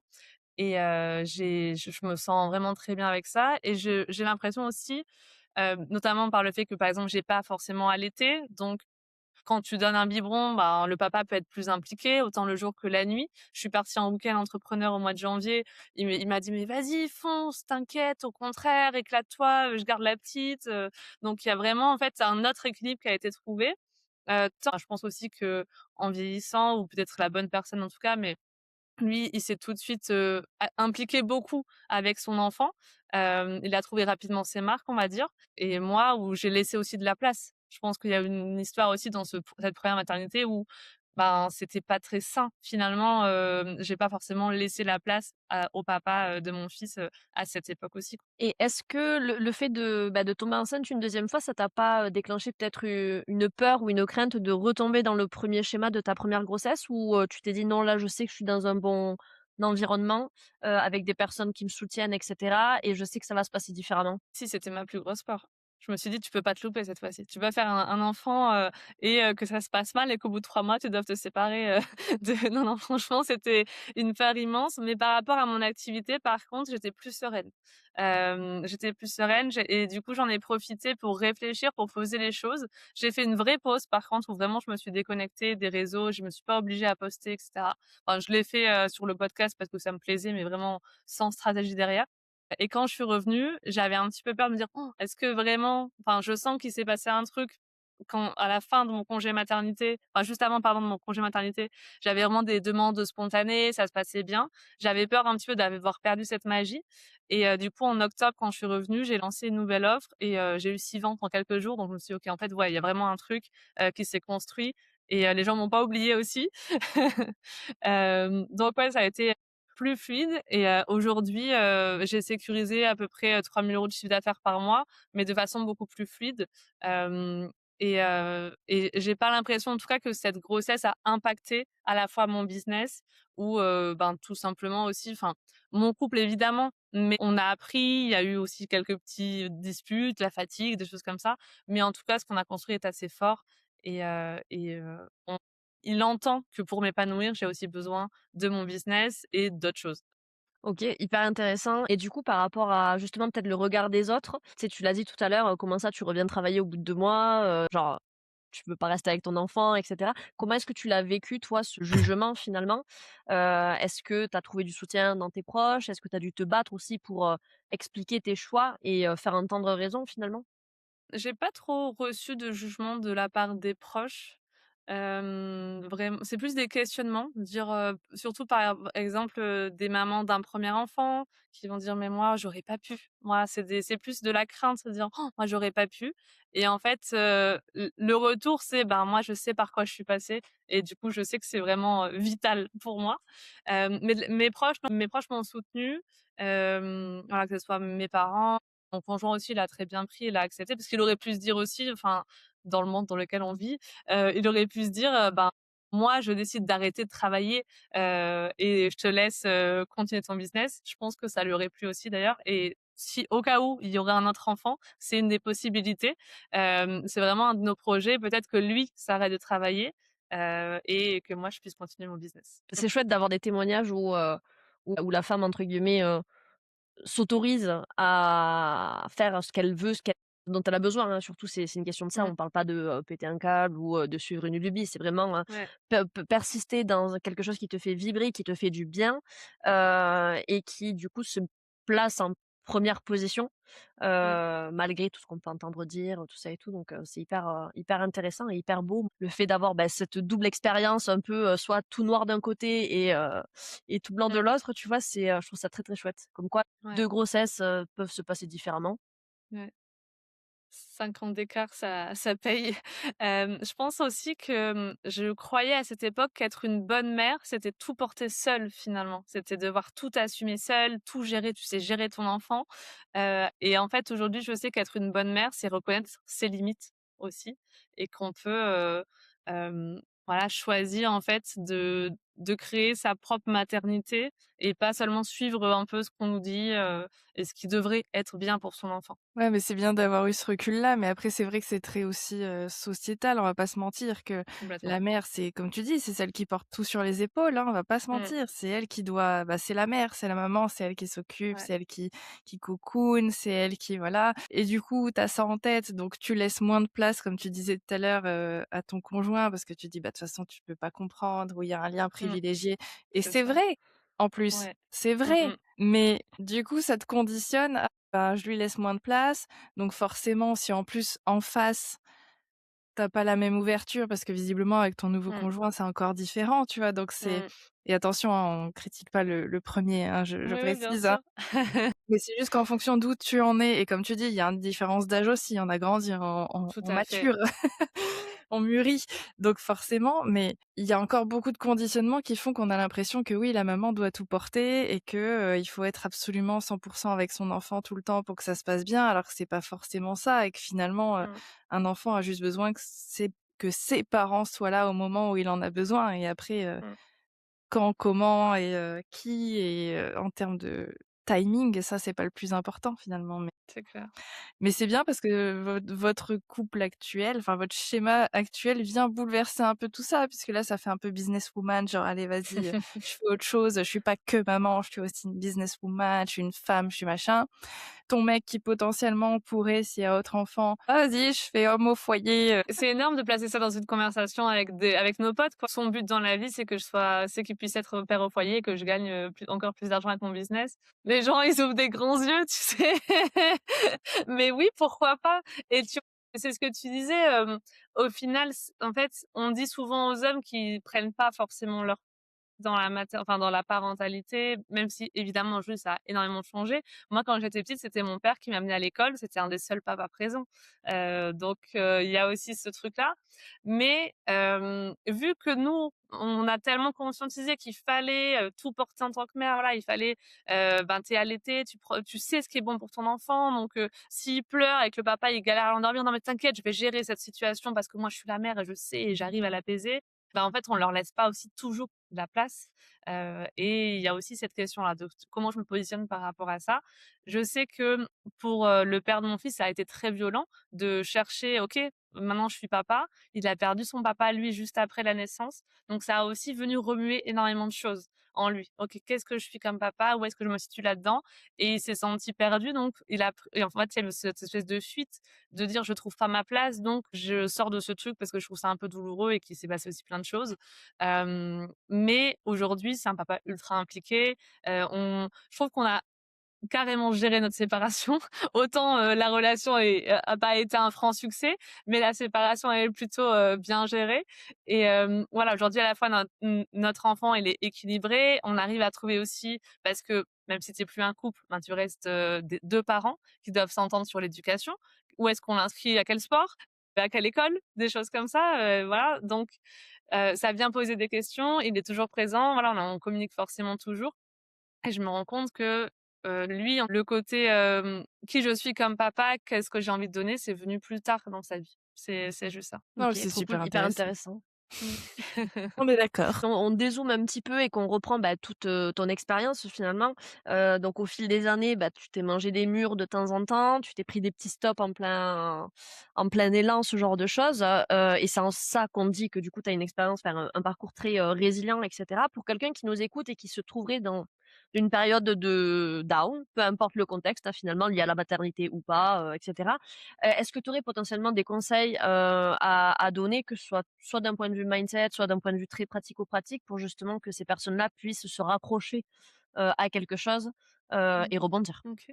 et je me sens vraiment très bien avec ça et j'ai l'impression aussi, notamment par le fait que, par exemple, j'ai pas forcément allaité, donc quand tu donnes un biberon, ben, le papa peut être plus impliqué, autant le jour que la nuit. Je suis partie en week-end entrepreneur au mois de janvier. Il m'a dit: «Mais vas-y, fonce, t'inquiète, au contraire, éclate-toi, je garde la petite», donc il y a vraiment, en fait, un autre équilibre qui a été trouvé. Tant je pense aussi qu'en vieillissant ou peut-être la bonne personne en tout cas, mais lui, il s'est tout de suite, a impliqué beaucoup avec son enfant. Il a trouvé rapidement ses marques, on va dire et moi, où j'ai laissé aussi de la place. Je pense qu'il y a une histoire aussi dans cette première maternité où, ben, c'était pas très sain. Finalement, j'ai pas forcément laissé la place au papa, de mon fils, à cette époque aussi. Et est-ce que le fait de, bah, de tomber enceinte une deuxième fois, ça t'a pas, déclenché peut-être une peur ou une crainte de retomber dans le premier schéma de ta première grossesse? Ou, tu t'es dit: «Non, là, je sais que je suis dans un bon environnement, avec des personnes qui me soutiennent et cetera et je sais que ça va se passer différemment»? Si, c'était ma plus grosse peur. Je me suis dit: «Tu peux pas te louper cette fois-ci. Tu vas faire un enfant, et que ça se passe mal et qu'au bout de 3 mois, tu doives te séparer, de» non, non, franchement, c'était une peur immense, mais par rapport à mon activité, par contre, j'étais plus sereine. J'étais plus sereine, j'ai et du coup, j'en ai profité pour réfléchir, pour poser les choses. J'ai fait une vraie pause, par contre, où vraiment je me suis déconnectée des réseaux, je me suis pas obligée à poster et cetera. Enfin, je l'ai fait, sur le podcast parce que ça me plaisait, mais vraiment sans stratégie derrière. Et quand je suis revenue, j'avais un petit peu peur de me dire: «Oh, est-ce que vraiment» enfin, je sens qu'il s'est passé un truc quand à la fin de mon congé maternité, enfin, juste avant, pardon, de mon congé maternité, j'avais vraiment des demandes spontanées, ça se passait bien. J'avais peur un petit peu d'avoir perdu cette magie et du coup, en octobre, quand je suis revenue, j'ai lancé une nouvelle offre et j'ai eu 6 ventes en quelques jours. Donc je me suis dit: «OK, en fait, ouais, il y a vraiment un truc, qui s'est construit» et les gens m'ont pas oubliée aussi. Donc ouais, ça a été plus fluide et aujourd'hui, j'ai sécurisé à peu près, 3 000 € de chiffre d'affaires par mois, mais de façon beaucoup plus fluide. Hem et j'ai pas l'impression en tout cas que cette grossesse a impacté à la fois mon business ou ben, tout simplement aussi enfin, mon couple évidemment, mais on a appris, il y a eu aussi quelques petits disputes, la fatigue, des choses comme ça. Mais en tout cas, ce qu'on a construit est assez fort on il entend que pour m'épanouir, j'ai aussi besoin de mon business et d'autres choses. OK, hyper intéressant et du coup, par rapport à justement peut-être le regard des autres, tu sais, tu l'as dit tout à l'heure, comment ça tu reviens travailler au bout de 2 mois, genre tu peux pas rester avec ton enfant et cetera. Comment est-ce que tu l'as vécu toi, ce jugement finalement? Est-ce que tu as trouvé du soutien dans tes proches? Est-ce que tu as dû te battre aussi pour, expliquer tes choix et faire entendre raison finalement? J'ai pas trop reçu de jugement de la part des proches. Vraim c'est plus des questionnements, dire, surtout par exemple, des mamans d'un premier enfant qui vont dire: «Mais moi j'aurais pas pu». Moi c'est plus de la crainte, se dire: «Oh, moi j'aurais pas pu» et en fait, le retour c'est: «Ben, moi je sais par quoi je suis passée et du coup je sais que c'est vraiment, vital pour moi». Mais mes proches m'ont soutenue, voilà, que ce soit mes parents, mon conjoint aussi, il a très bien pris, il a accepté parce qu'il aurait pu se dire aussi, enfin, dans le monde dans lequel on vit, il aurait pu se dire, «Ben, moi, je décide d'arrêter de travailler, et je te laisse, continuer ton business». Je pense que ça lui aurait plu aussi d'ailleurs et si au cas où il y aurait un autre enfant, c'est une des possibilités. C'est vraiment un de nos projets. Peut-être que lui s'arrête de travailler, et que moi je puisse continuer mon business. C'est chouette d'avoir des témoignages où la femme entre guillemets, s'autorise à faire ce qu'elle veut, ce qu'elle dont elle a besoin, hein. Surtout c'est une question de ça, Mmh. on parle pas de, péter un câble ou, de suivre une lubie. C'est vraiment, Ouais, persister dans quelque chose qui te fait vibrer, qui te fait du bien, et qui du coup se place en première position, ouais, malgré tout ce qu'on peut entendre dire, tout ça et tout. Donc, c'est hyper intéressant et hyper beau. Le fait d'avoir, bah, cette double expérience un peu, soit tout noir d'un côté et tout blanc de mmh, l'autre, tu vois? Je trouve ça très, très chouette. Comme quoi ouais, 2 grossesses, peuvent se passer différemment. ouais. 5 ans d'écart, ça paye. Je pense aussi que, je croyais à cette époque qu'être une bonne mère, c'était tout porter seule finalement. C'était devoir tout assumer seule, tout gérer, tu sais, gérer ton enfant. Et en fait, aujourd'hui, je sais qu'être une bonne mère, c'est reconnaître ses limites aussi et qu'on peut, voilà, choisir en fait de créer sa propre maternité et pas seulement suivre un peu ce qu'on nous dit, et ce qui devrait être bien pour son enfant. Ouais, mais c'est bien d'avoir eu ce recul-là, mais après c'est vrai que c'est très aussi, sociétal, on va pas se mentir que Complètement. la mère, c'est comme tu dis, c'est celle qui porte tout sur les épaules, hein, on va pas se Mmh. mentir. C'est elle qui doit bah, c'est la mère, c'est la maman, c'est elle qui s'occupe, Ouais. c'est elle qui cocoone, c'est elle qui voilà et du coup, tu as ça en tête, donc tu laisses moins de place, comme tu disais tout à l'heure, à ton conjoint parce que tu dis: «Bah, de toute façon, tu peux pas comprendre» ou il y a un lien Mmh. privilégié et C'est c'est ça. vrai, en plus, Ouais. c'est Mmh vrai, mh. mais du coup, ça te conditionne à bah, je lui laisse moins de place, donc forcément, si en plus, en face, tu pas la même ouverture parce que visiblement avec ton nouveau Mmh. conjoint, c'est encore différent, tu vois? Donc c'est Mmh. et attention, hein, on critique pas le 1er, hein, je Oui, oui, bien précise, hein. sûr. Mais c'est juste qu'en fonction d'où tu en es et comme tu dis, il y a une différence d'âge aussi, on a grandi, Tout on à fait. mature, on mûrit, donc forcément, mais il y a encore beaucoup de conditionnements qui font qu'on a l'impression que oui, la maman doit tout porter et que, il faut être absolument 100 avec son enfant tout le temps pour que ça se passe bien, alors que c'est pas forcément ça et que finalement, Mmh. un enfant a juste besoin que ses parents soient là au moment où il en a besoin et après, Mmh. quand, comment et qui et en termes de timing, ça, c'est pas le plus important finalement, C'est clair. mais c'est bien parce que votre couple actuel, enfin votre schéma actuel vient bouleverser un peu tout ça, puisque là, ça fait un peu businesswoman, genre: «Allez vas-y, je fais autre chose, je suis pas que maman, je suis aussi une businesswoman, je suis une femme, je suis machin». Ton mec qui potentiellement pourrait, s'il y a autre enfant: «Ah vas-y, je fais homme au foyer». C'est énorme de placer ça dans une conversation avec nos potes, quoi. Son but dans la vie, c'est qu'il puisse être père au foyer et que je gagne, encore plus d'argent avec mon business. Les gens, ils ouvrent des grands yeux, tu sais? Mais oui, pourquoi pas? Et tu c'est ce que tu disais, au final, en fait, on dit souvent aux hommes qu'ils prennent pas forcément leur enfin, dans la parentalité, même si évidemment aujourd'hui ça a énormément changé. Moi, quand j'étais petite, c'était mon père qui m'amenait à l'école, c'était un des seuls papas présents. Donc il y a aussi ce truc-là. Mais vu que nous, on a tellement conscientisé qu'il fallait, tout porter en tant que mère, voilà, il fallait, ben, tu es allaitée, tu sais ce qui est bon pour ton enfant, donc s'il pleure et que le papa il galère à l'endormir: «Non mais t'inquiète, je vais gérer cette situation parce que moi je suis la mère et je sais et j'arrive à l'apaiser». Bah, en fait, on leur laisse pas aussi toujours de la place, et il y a aussi cette question-là de comment je me positionne par rapport à ça. Je sais que pour, le père de mon fils, ça a été très violent de chercher: «OK, maintenant je suis papa». Il a perdu son papa, lui, juste après la naissance, donc ça a aussi venu remuer énormément de choses en lui. OK, qu'est-ce que je suis comme papa? Où est-ce que je me situe là-dedans? Et il s'est senti perdu, donc il a pr et en fait, il y a cette espèce de fuite de dire: «Je trouve pas ma place, donc je sors de ce truc parce que je trouve ça un peu douloureux et qu'il s'est passé aussi plein de choses». Mais aujourd'hui, c'est un papa ultra impliqué. Je trouve qu'on a carrément géré notre séparation. Autant, la relation a pas été un franc succès, mais la séparation, elle est plutôt, bien gérée et voilà, aujourd'hui, à la fois notre enfant, il est équilibré. On arrive à trouver aussi parce que même si tu plus un couple, ben, tu restes, des 2 parents qui doivent s'entendre sur l'éducation. Où est-ce qu'on l'inscrit? À quel sport? À quelle école? Des choses comme ça, voilà, donc ça vient poser des questions. Il est toujours présent, voilà, on communique forcément toujours et je me rends compte que, lui, le côté, qui je suis comme papa, qu'est-ce que j'ai envie de donner, c'est venu plus tard dans sa vie. C'est juste ça. Non, OK, c'est trop super cool, hyper intéressant. intéressant. Mmh. On est d'accord. On dézoome un petit peu et qu'on reprend, bah, toute, ton expérience finalement, donc au fil des années, bah, tu t'es mangé des murs de temps en temps, tu t'es pris des petits stops en plein élan, ce genre de choses, et c'est en ça qu'on dit que du coup tu as une expérience, enfin un parcours très, résilient et cetera. Pour quelqu'un qui nous écoute et qui se trouverait dans une période de down, peu importe le contexte, hein, finalement lié à la maternité ou pas, et cetera. Est-ce que tu aurais potentiellement des conseils, à donner, que ce soit d'un point de vue mindset, soit d'un point de vue très pratico-pratique pour justement que ces personnes-là puissent se raccrocher, à quelque chose, Mmh. et rebondir? OK.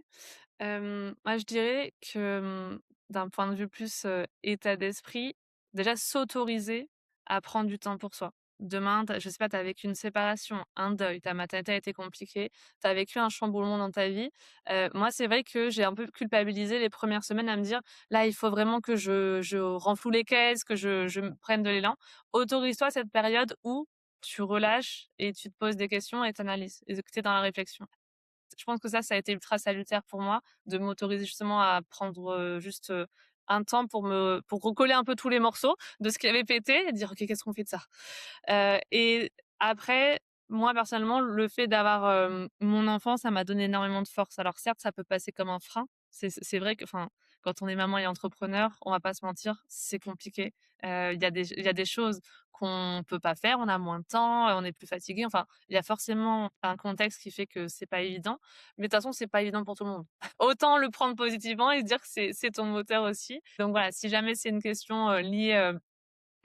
Moi, je dirais que, d'un point de vue plus, état d'esprit, déjà s'autoriser à prendre du temps pour soi. Demain, je sais pas, tu as vécu une séparation, un deuil, ta maternité a été compliquée, tu as vécu un chamboulement dans ta vie. Moi, c'est vrai que j'ai un peu culpabilisé les premières semaines à me dire: «Là, il faut vraiment que je renfloue les caisses, que je me prenne de l'élan». Autorise-toi cette période où tu relâches et tu te poses des questions et tu analyses et que tu es dans la réflexion. Je pense que ça a été ultra salutaire pour moi, de m'autoriser justement à prendre, juste, un temps pour recoller un peu tous les morceaux de ce qui avait pété et dire: «OK, qu'est-ce qu'on fait de ça?» Et après, moi personnellement, le fait d'avoir, mon enfant, ça m'a donné énormément de force. Alors certes, ça peut passer comme un frein. C'est vrai que enfin, quand on est maman et entrepreneur, on va pas se mentir, c'est compliqué. Il y a des choses qu'on peut pas faire, on a moins de temps, on est plus fatigué, enfin, il y a forcément un contexte qui fait que c'est pas évident. Mais de toute façon, c'est pas évident pour tout le monde. Autant le prendre positivement et se dire que c'est ton moteur aussi. Donc voilà, si jamais c'est une question, liée,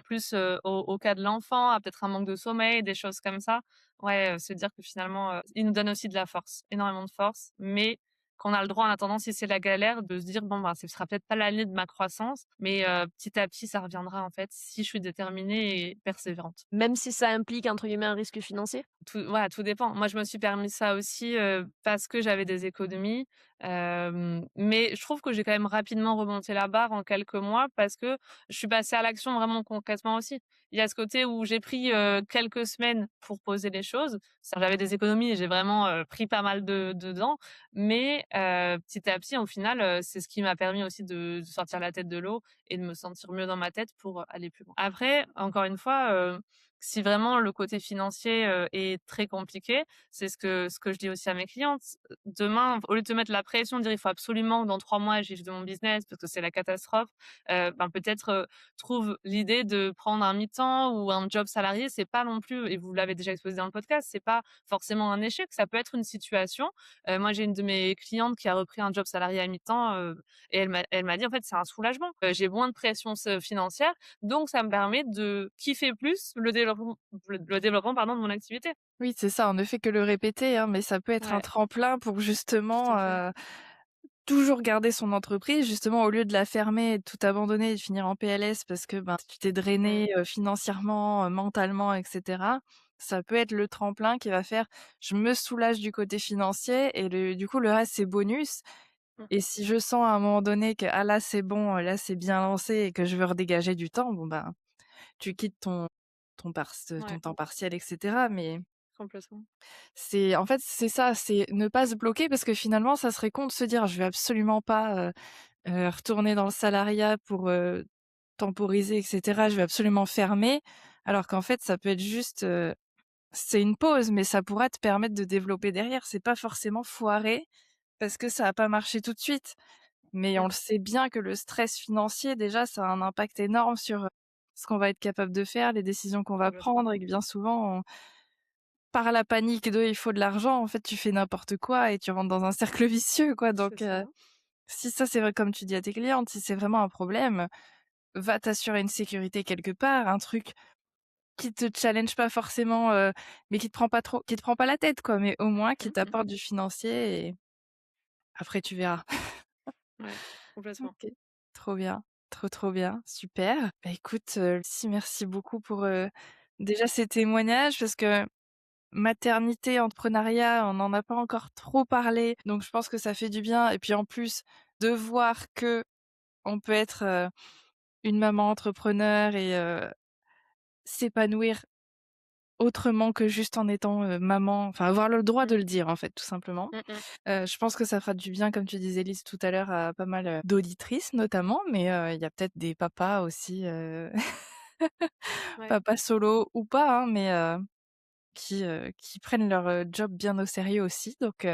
plus, au cas de l'enfant, à peut-être un manque de sommeil, des choses comme ça. Ouais, se dire que finalement, il nous donne aussi de la force, énormément de force, mais qu'on a le droit en attendant, si c'est la galère, de se dire: «Bon, ben, ce sera peut-être pas l'année de ma croissance, mais petit à petit, ça reviendra en fait, si je suis déterminée et persévérante». Même si ça implique entre guillemets «un risque financier»? Tout voilà, tout dépend. Moi, je me suis permis ça aussi, parce que j'avais des économies, mais je trouve que j'ai quand même rapidement remonté la barre en quelques mois parce que je suis passée à l'action vraiment concrètement aussi. Il y a ce côté où j'ai pris, quelques semaines pour poser les choses. Ça j'avais des économies et j'ai vraiment, pris pas mal dedans, mais petit à petit, au final, c'est ce qui m'a permis aussi de sortir la tête de l'eau et de me sentir mieux dans ma tête pour, aller plus loin. Après, encore une fois, si vraiment le côté financier, est très compliqué, c'est ce que je dis aussi à mes clientes. Demain, au lieu de te mettre la pression de dire: «Il faut absolument que dans 3 mois, je vive de mon business parce que c'est la catastrophe», ben, peut-être, trouve l'idée de prendre un mi-temps ou un job salarié. C'est pas non plus et vous l'avez déjà exposé dans le podcast, c'est pas forcément un échec, ça peut être une situation. Moi, j'ai une de mes clientes qui a repris un job salarié à mi-temps, et elle m'a dit: «En fait, c'est un soulagement. J'ai moins de pression financière donc ça me permet de kiffer plus le développement, pardon, de mon activité. Oui, c'est ça, on ne fait que le répéter, hein, mais ça peut être un Ouais, tremplin pour tout justement, à fait. toujours garder son entreprise, justement, au lieu de la fermer et de tout abandonner et de finir en PLS parce que, ben, tu t'es Mmh. drainé, financièrement, mentalement et cetera. Ça peut être le tremplin qui va faire: «Je me soulage du côté financier» et du coup, le reste, c'est bonus Mmh. et si je sens à un moment donné que: «Ah là, c'est bon, là, c'est bien lancé» et que je veux redégager du temps, bon, ben, tu quittes Ouais, ton temps partiel et cetera mais complètement. c'est en fait, c'est ça, c'est ne pas se bloquer parce que finalement, ça serait con de se dire: «Je vais absolument pas, retourner dans le salariat pour, temporiser et cetera. Je vais absolument fermer». Alors qu'en fait, ça peut être juste, c'est une pause, mais ça pourra te permettre de développer derrière. C'est pas forcément foirer parce que ça a pas marché tout de suite. Mais on Mmh. le sait bien que le stress financier, déjà, ça a un impact énorme sur, ce qu'on va être capable de faire, les décisions qu'on va Complètement. prendre et que bien souvent par la panique de: «Il faut de l'argent», en fait, tu fais n'importe quoi et tu rentres dans un cercle vicieux, quoi, C'est donc ça. si ça, c'est vrai comme tu dis à tes clientes, si c'est vraiment un problème, va t'assurer une sécurité quelque part, un truc qui te challenge pas forcément, mais qui te prend pas la tête, quoi, mais au moins qui Mmh mh. t'apporte du financier après tu verras. Ouais, complètement. OK. Trop bien, trop, trop bien, super. Bah, écoute, merci beaucoup pour, déjà ces témoignages parce que maternité, entrepreneuriat, on n'en a pas encore trop parlé, donc je pense que ça fait du bien et puis en plus de voir qu'on peut être, une maman entrepreneur et s'épanouir autrement que juste en étant, maman, enfin avoir le droit Mmh. de le dire en fait, tout simplement. Mmh mh. Je pense que ça fera du bien, comme tu disais Lise tout à l'heure, à pas mal, d'auditrices notamment, mais il y a peut-être des papas aussi, Ouais. papas solo ou pas, hein, mais qui prennent leur, job bien au sérieux aussi, donc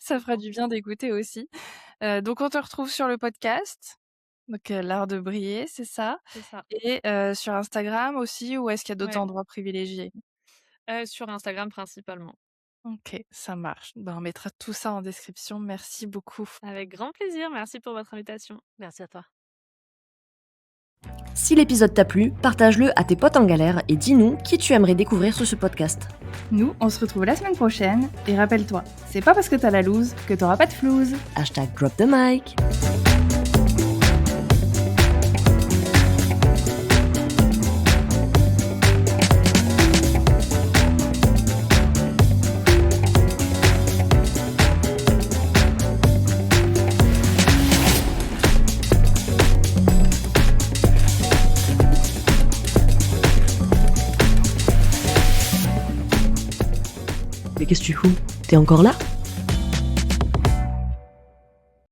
ça fera Complètement. du bien d'écouter aussi. Donc on te retrouve sur le podcast, donc l'art de briller, c'est ça? C'est ça. Et sur Instagram aussi ou est-ce qu'il y a d'autres Ouais. endroits privilégiés? Sur Instagram principalement. OK, ça marche. Ben, on mettra tout ça en description. Merci beaucoup. Avec grand plaisir, merci pour votre invitation. Merci à toi. Si l'épisode t'a plu, partage-le à tes potes en galère et dis-nous qui tu aimerais découvrir sur ce podcast. Nous, on se retrouve la semaine prochaine et rappelle-toi, c'est pas parce que t'as la loose que t'auras pas de flouze. #DropTheMic. Mais qu'est-ce que tu fous? T'es encore là?